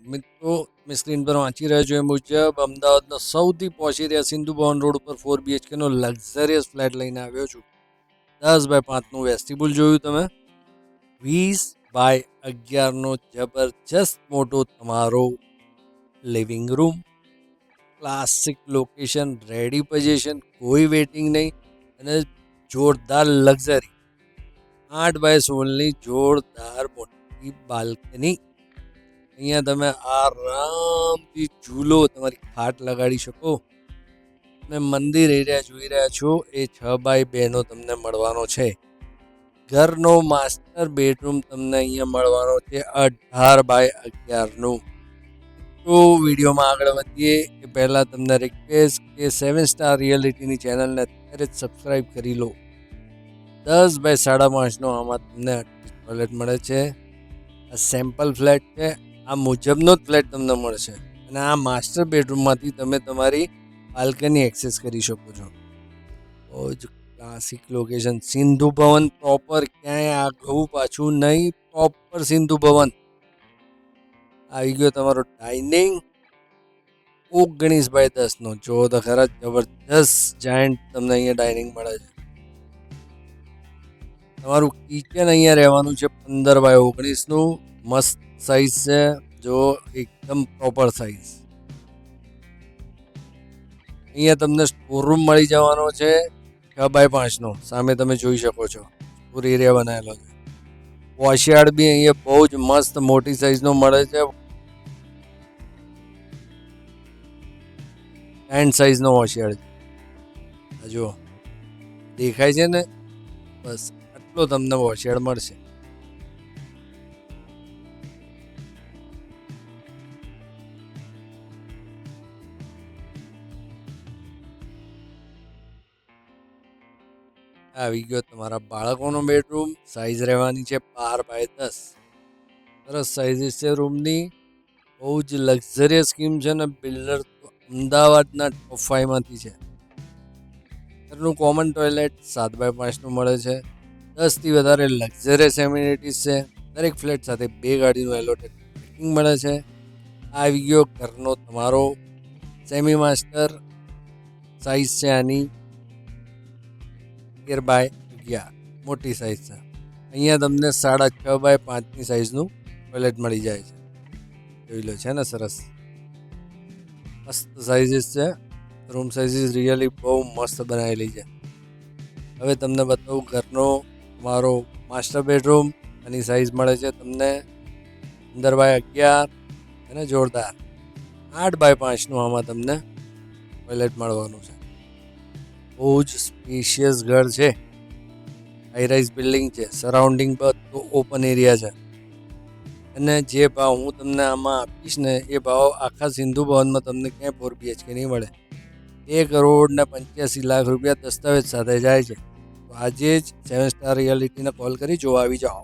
મિત્રો, મેં સ્ક્રીન પર વાંચી રહ્યો છું એ મુજબ અમદાવાદનો સૌથી posh area Sindhu Bhavan road ઉપર 4 BHK નો લક્ઝરિયસ ફ્લેટ લઈને આવ્યો છું. 10 બાય 5નું વેસ્ટિબ્યુલ જોયું તમે? 20 બાય 11નો જબરજસ્ત મોટો તમારો living room. Classic location, ready position, કોઈ વેટિંગ નહીં અને જોરદાર લક્ઝરી. 8 બાય 16ની જોરદાર મોટી બાલ્કની. અહીંયા તમે આરામથી ઝૂલો, તમારી ખાટ લગાડી શકો. તમે મંદિર એરિયા જોઈ રહ્યા છો એ 6 બાય 2નો તમને મળવાનો છે. ઘરનો માસ્ટર બેડરૂમ તમને અહીંયા મળવાનો છે 18 બાય 11નું. તો વિડીયોમાં આગળ વધીએ એ પહેલાં તમને રિક્વેસ્ટ કે 7 સ્ટાર રિયાલિટીની ચેનલને અત્યારે જ સબસ્ક્રાઈબ કરી લો. 10 બાય 5.5નો આમાં તમને ટોયલેટ મળે છે. આ સેમ્પલ ફ્લેટ છે, આ મુજબનો જ ફ્લેટ તમને મળશે અને આ માસ્ટર બેડરૂમમાંથી તમે તમારી બાલ્કની એક્સેસ કરી શકો છો. બહુ જ classic location. Sindhu Bhavan proper, ક્યાંય આગવું પાછું નહીં, પ્રોપર સિંધુ ભવન. આવી ગયો તમારો ડાઇનિંગ. 19 બાય 10નો જો તો ખરા, જબરજસ્ત જાયન્ટ તમને અહીંયા ડાઇનિંગ મળે છે. તમારું કિચન અહીંયા રહેવાનું છે 15 બાય 19નું. મસ્ત સાઇઝ છે, જો એકદમ પ્રોપર સાઇઝ. અહીંયા તમને સ્ટોર રૂમ મળી જવાનો છે 6 બાય 5નો. સામે તમે જોઈ શકો છો સ્ટોર એરિયા બનાવેલો છે. વોશયાર્ડ બી અહીંયા બહુ જ મસ્ત મોટી સાઇઝનો મળે છે. હેન્ડ સાઇઝનો વોશયાર્ડ છે. જો દેખાય છે ને, બસ આટલો તમને વોશયાર્ડ મળશે. આવી ગયો તમારા બાળકોનો બેડરૂમ. સાઇઝ રહેવાની છે 12 બાય 10. સરસ સાઇઝીસ છે રૂમની. બહુ જ લક્ઝરિયસ સ્કીમ છે ને બિલ્ડર તો અમદાવાદના ટોપ 5માંથી છે. ઘરનું કોમન ટોયલેટ 7 બાય 5નું મળે છે. 10થી વધારે લક્ઝરિયસ એમ્યુનિટીઝ છે. દરેક ફ્લેટ સાથે 2 ગાડીનું એલોટેડ પાર્કિંગ મળે છે. આવી ગયો ઘરનો તમારો સેમી માસ્ટર. સાઇઝ છે આની 13 બાય 11, મોટી સાઇઝ છે. અહીંયા તમને 6.5 બાય 5ની સાઇઝનું ટોયલેટ મળી જાય છે. જોઈ લો, છે ને સરસ, મસ્ત સાઇઝીસ છે. રૂમ સાઇઝીસ રિયલી બહુ મસ્ત બનાવેલી છે. હવે તમને બતાવું ઘરનો તમારો માસ્ટર બેડરૂમ. આની સાઇઝ મળે છે તમને 15 બાય 11 અને જોરદાર 8 બાય 5નું આમાં તમને ટોયલેટ મળવાનું છે. બહુ જ સ્પેશિયસ ઘર છે. હાઈ રાઇઝ બિલ્ડિંગ છે. સરાઉન્ડિંગ બધું ઓપન એરિયા છે. અને જે ભાવ હું તમને આમાં આપીશ ને એ ભાવ આખા સિંધુ ભવનમાં તમને ક્યાંય 4 BHK નહીં મળે. 1,85,00,000 રૂપિયા દસ્તાવેજ સાથે જાય છે. તો આજે જ 7 સ્ટાર રિયાલિટીને કોલ કરી જોવા આવી જાઓ.